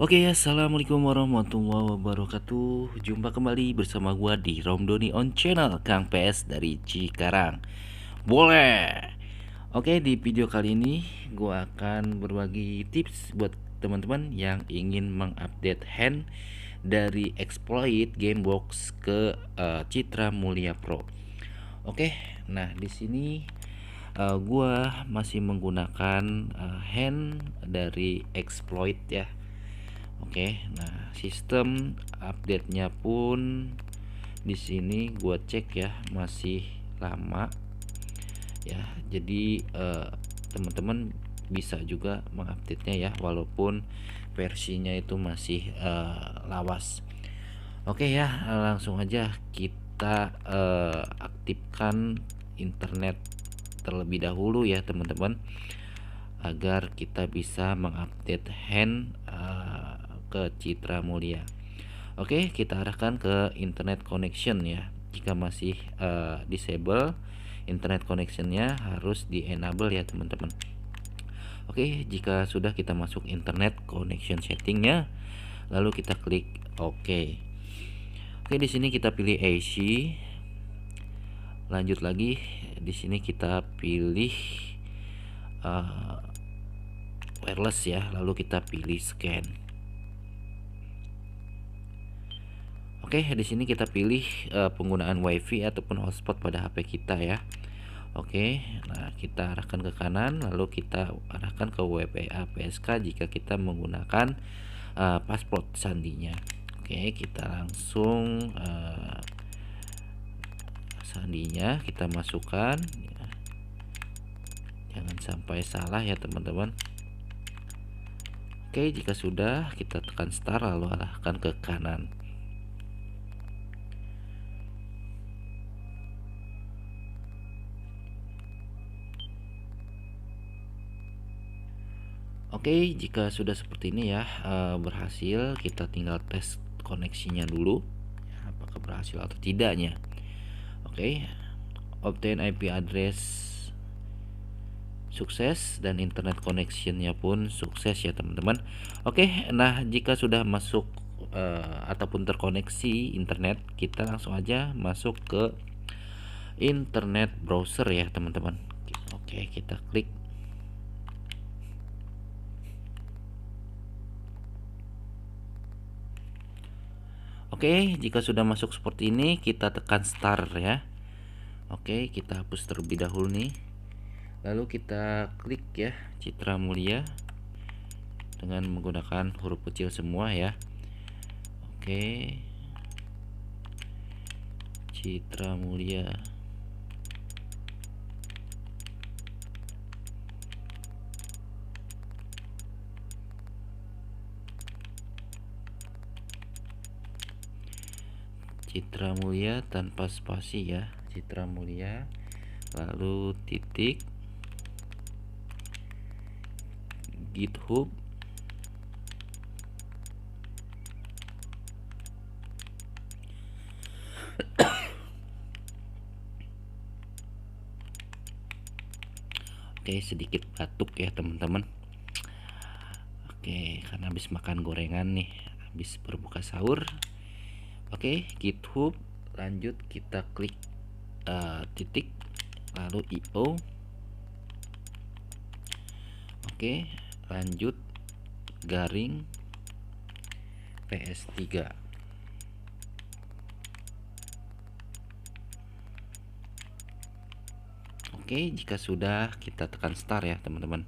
Oke, assalamualaikum warahmatullahi wabarakatuh. Jumpa kembali bersama gua di Romdoni on Channel Kang PS dari Cikarang. Boleh. Oke, di video kali ini gua akan berbagi tips buat teman-teman yang ingin mengupdate hand dari exploit Gamebox ke Citra Mulia Pro. Oke, nah di sini gua masih menggunakan hand dari exploit ya. Oke, nah sistem update-nya pun di sini gua cek ya masih lama ya. Jadi teman-teman bisa juga mengupdate-nya ya walaupun versinya itu masih lawas. Oke ya, langsung aja kita aktifkan internet terlebih dahulu ya teman-teman agar kita bisa mengupdate hand ke Citra Mulia. Oke, kita arahkan ke internet connection ya. Jika masih disable, internet connectionnya harus di enable ya teman-teman. Oke, jika sudah kita masuk internet connection settingnya, lalu kita klik OK. Oke, di sini kita pilih AC. Lanjut lagi, di sini kita pilih wireless ya, lalu kita pilih scan. Oke, di sini kita pilih penggunaan WiFi ataupun hotspot pada HP kita ya. Oke, nah kita arahkan ke kanan, lalu kita arahkan ke WPA PSK jika kita menggunakan pasport sandinya. Oke, kita langsung sandinya kita masukkan. Jangan sampai salah ya teman-teman. Oke, jika sudah kita tekan start lalu arahkan ke kanan. Oke, jika sudah seperti ini ya berhasil, kita tinggal tes koneksinya dulu ya, apakah berhasil atau tidaknya. Oke, obtain IP address sukses dan internet connectionnya pun sukses ya teman-teman. Oke, nah jika sudah masuk ataupun terkoneksi internet, kita langsung aja masuk ke internet browser ya teman-teman. Oke, kita klik. Oke, jika sudah masuk seperti ini, kita tekan start ya. Oke, kita hapus terlebih dahulu nih. Lalu kita klik ya Citra Mulia dengan menggunakan huruf kecil semua ya. Oke, Citra Mulia. Citra Mulia tanpa spasi ya, Citra Mulia, lalu titik GitHub. Oke, sedikit batuk ya teman-teman. Oke, karena habis makan gorengan nih, habis berbuka sahur. Oke, GitHub, lanjut kita klik titik lalu IO. Oke, lanjut garing PS3. Oke, jika sudah kita tekan start ya teman-teman.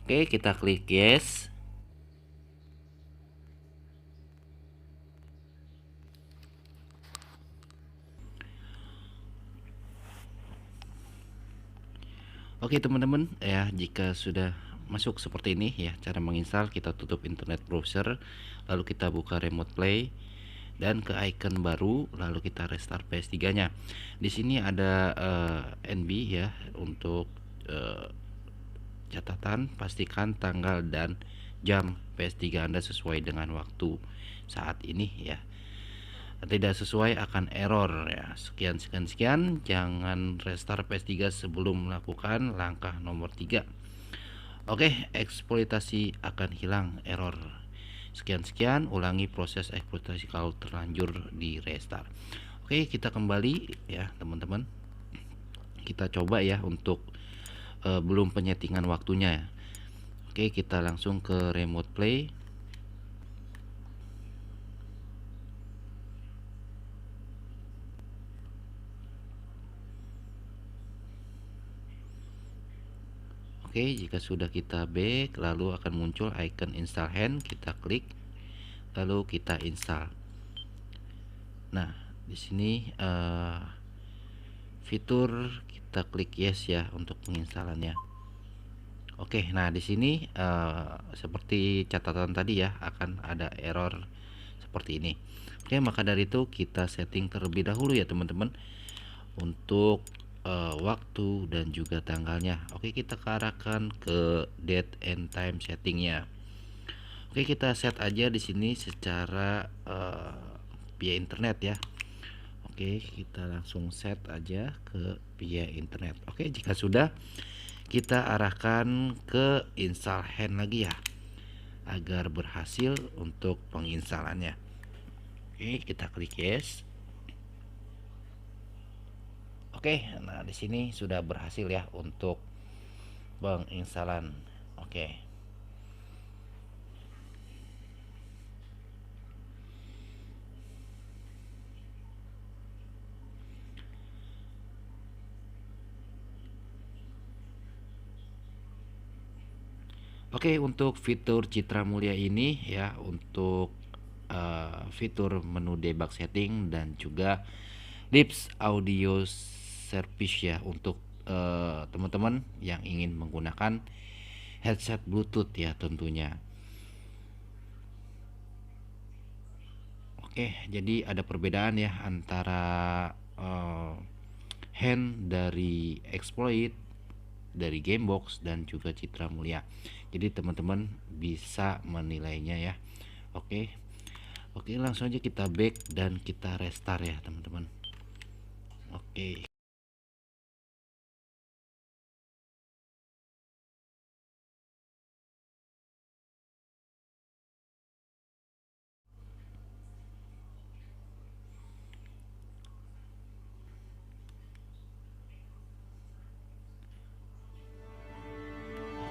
Oke, kita klik yes. Oke teman-teman ya, jika sudah masuk seperti ini ya cara menginstal, kita tutup internet browser, lalu kita buka remote play dan ke icon baru, lalu kita restart PS3-nya. Di sini ada NB ya untuk catatan, pastikan tanggal dan jam PS3 Anda sesuai dengan waktu saat ini ya. Tidak sesuai akan error ya. Sekian jangan restart PS3 sebelum melakukan langkah nomor 3. Oke, eksploitasi akan hilang, error. Sekian, ulangi proses eksploitasi kalau terlanjur di restart. Oke, kita kembali ya teman-teman. Kita coba ya untuk belum penyetingan waktunya ya. Oke, kita langsung ke remote play. Oke, jika sudah kita back, lalu akan muncul icon install hand, kita klik, lalu kita install. Nah, di sini fitur kita klik yes ya untuk penginstalannya. Oke, nah di sini seperti catatan tadi ya, akan ada error seperti ini. Oke, maka dari itu kita setting terlebih dahulu ya teman-teman untuk waktu dan juga tanggalnya. Oke, kita arahkan ke date and time settingnya. Oke, kita set aja di sini secara via internet ya. Oke, kita langsung set aja ke via internet. Oke, jika sudah, kita arahkan ke install hand lagi ya, agar berhasil untuk penginstalannya. Oke, kita klik yes. Oke, nah di sini sudah berhasil ya untuk penginstalan. Oke. Oke, untuk fitur Citra Mulia ini ya, untuk fitur menu debug setting dan juga Lips Audio Service ya, untuk teman-teman yang ingin menggunakan headset Bluetooth ya tentunya. Oke, jadi ada perbedaan ya antara hand dari exploit, dari Gamebox dan juga Citra Mulia. Jadi teman-teman bisa menilainya ya. Oke. Oke, langsung aja kita back dan kita restart ya, teman-teman. Oke.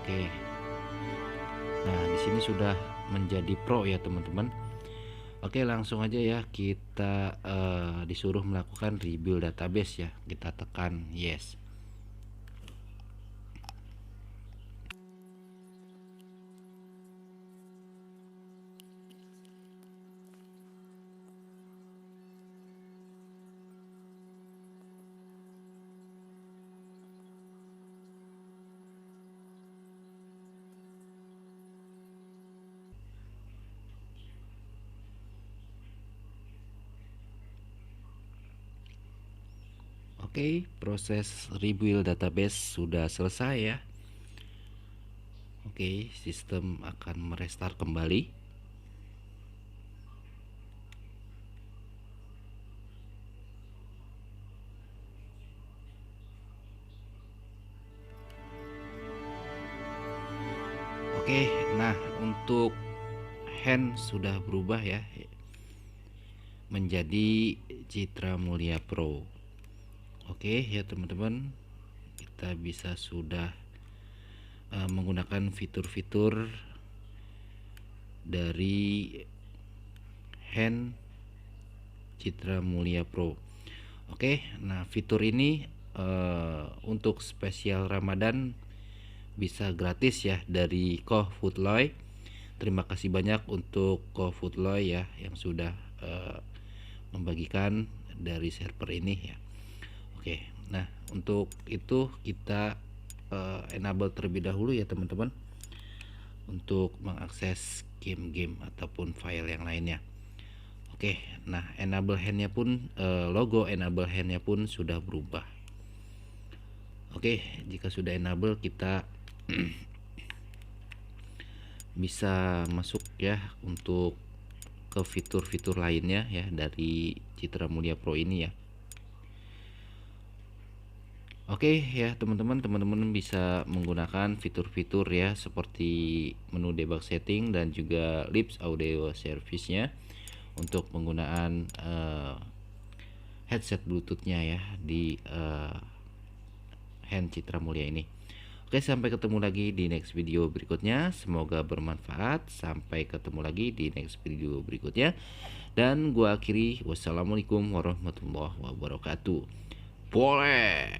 Oke. Nah, di sini sudah menjadi pro ya, teman-teman. Oke, langsung aja ya kita disuruh melakukan rebuild database ya. Kita tekan yes. Oke, proses rebuild database sudah selesai ya. Oke, sistem akan merestart kembali. Oke, nah untuk hand sudah berubah ya menjadi Citra Mulia Pro. Oke ya teman-teman, kita bisa sudah menggunakan fitur-fitur dari hand Citra Mulia Pro. Oke, nah fitur ini untuk spesial Ramadan bisa gratis ya dari Ko Foodloy. Terima kasih banyak untuk Ko Foodloy ya yang sudah membagikan dari server ini ya. Oke, nah untuk itu kita enable terlebih dahulu ya teman-teman untuk mengakses game-game ataupun file yang lainnya. Oke, nah enable handnya pun logo enable handnya pun sudah berubah. Oke, jika sudah enable kita bisa masuk ya untuk ke fitur-fitur lainnya ya dari Citra Mulia Pro ini ya. Oke ya teman-teman bisa menggunakan fitur-fitur ya seperti menu debug setting dan juga Lips Audio Service-nya untuk penggunaan headset Bluetooth-nya ya di hand Citra Mulia ini. Oke, sampai ketemu lagi di next video berikutnya. Semoga bermanfaat. Sampai ketemu lagi di next video berikutnya. Dan gua akhiri, wassalamualaikum warahmatullahi wabarakatuh. Boleh.